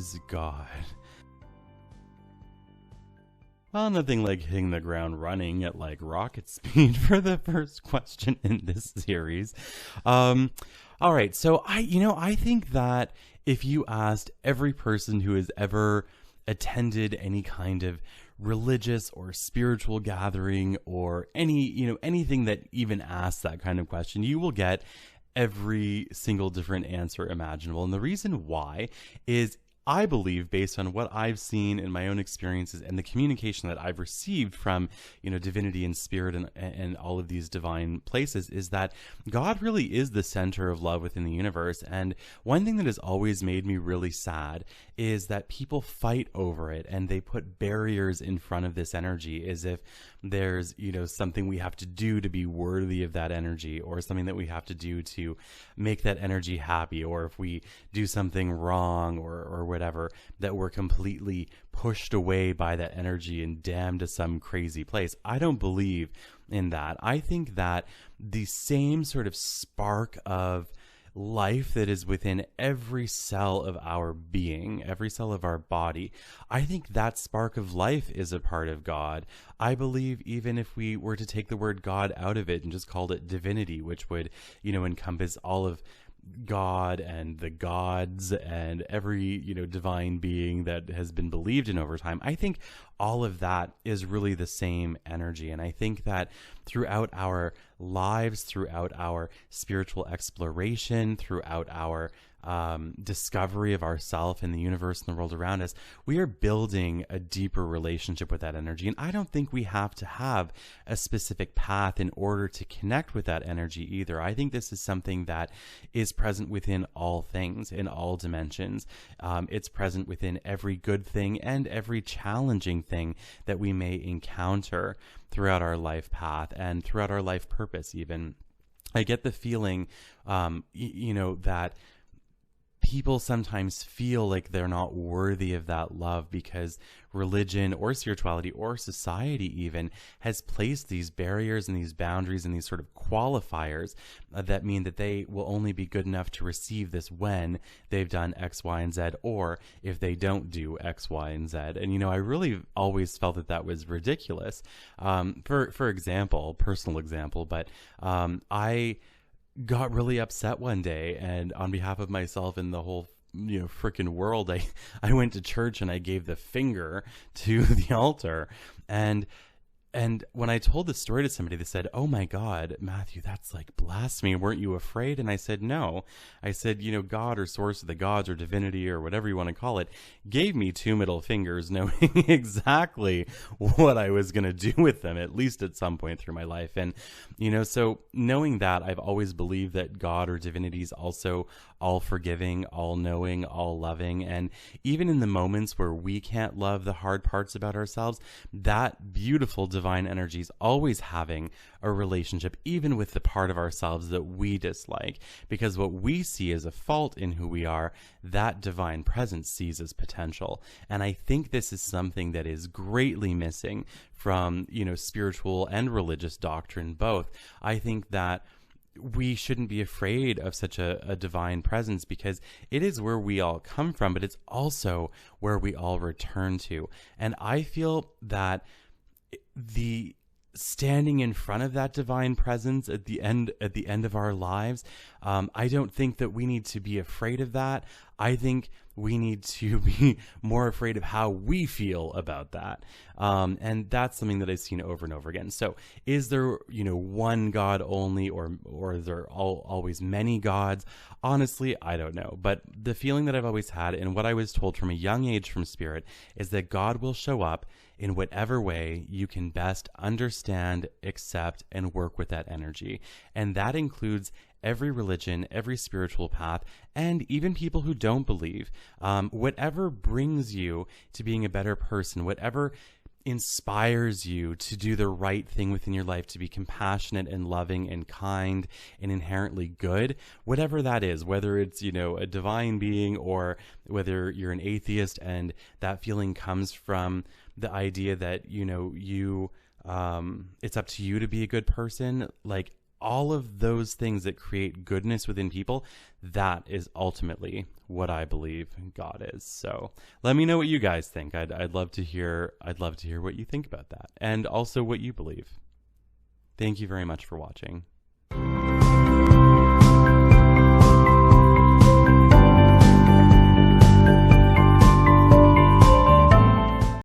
is God? Well, nothing like hitting the ground running at like rocket speed for the first question in this series. All right, so I think that if you asked every person who has ever attended any kind of religious or spiritual gathering or anything that even asks that kind of question, you will get every single different answer imaginable. And the reason why is, I believe, based on what I've seen in my own experiences and the communication that I've received from, divinity and spirit and all of these divine places, is that God really is the center of love within the universe. And one thing that has always made me really sad is that people fight over it and they put barriers in front of this energy, as if there's, something we have to do to be worthy of that energy, or something that we have to do to make that energy happy, or if we do something wrong or whatever, that we're completely pushed away by that energy and damned to some crazy place. I don't believe in that. I think that the same sort of spark of life that is within every cell of our being, every cell of our body, I think that spark of life is a part of God. I believe even if we were to take the word God out of it and just called it divinity, which would, encompass all of God and the gods and every, divine being that has been believed in over time, I think all of that is really the same energy. And I think that throughout our lives, throughout our spiritual exploration, throughout our discovery of ourself and the universe and the world around us, we are building a deeper relationship with that energy. And I don't think we have to have a specific path in order to connect with that energy either. I think this is something that is present within all things, in all dimensions. It's present within every good thing and every challenging thing that we may encounter throughout our life path and throughout our life purpose even. I get the feeling, that people sometimes feel like they're not worthy of that love because religion or spirituality or society even has placed these barriers and these boundaries and these sort of qualifiers that mean that they will only be good enough to receive this when they've done X, Y, and Z, or if they don't do X, Y, and Z. And, I really always felt that that was ridiculous. For example, personal example, but I got really upset one day, and on behalf of myself and the whole frickin' world, I went to church and I gave the finger to the altar. And when I told the story to somebody, they said, "Oh my God, Matthew, that's like blasphemy. Weren't you afraid?" And I said, "No." I said, God or source of the gods or divinity or whatever you want to call it gave me two middle fingers, knowing exactly what I was going to do with them, at least at some point through my life. And, so knowing that, I've always believed that God or divinity is also all forgiving, all knowing, all loving. And even in the moments where we can't love the hard parts about ourselves, that beautiful divine energy is always having a relationship, even with the part of ourselves that we dislike, because what we see as a fault in who we are, that divine presence sees as potential. And I think this is something that is greatly missing from, spiritual and religious doctrine both. I think that we shouldn't be afraid of such a divine presence, because it is where we all come from, but it's also where we all return to. And I feel that the standing in front of that divine presence at the end of our lives, I don't think that we need to be afraid of that. I think we need to be more afraid of how we feel about that. And that's something that I've seen over and over again. So is there, one God only, or is there always many gods? Honestly, I don't know. But the feeling that I've always had, and what I was told from a young age from Spirit, is that God will show up in whatever way you can best understand, accept, and work with that energy. And that includes every religion, every spiritual path, and even people who don't believe. Whatever brings you to being a better person, whatever inspires you to do the right thing within your life, to be compassionate and loving and kind and inherently good, whatever that is, whether it's, a divine being, or whether you're an atheist and that feeling comes from the idea that, it's up to you to be a good person. Like, all of those things that create goodness within people, that is ultimately what I believe God is. So let me know what you guys think. I'd love to hear what you think about that, and also what you believe. Thank you very much for watching.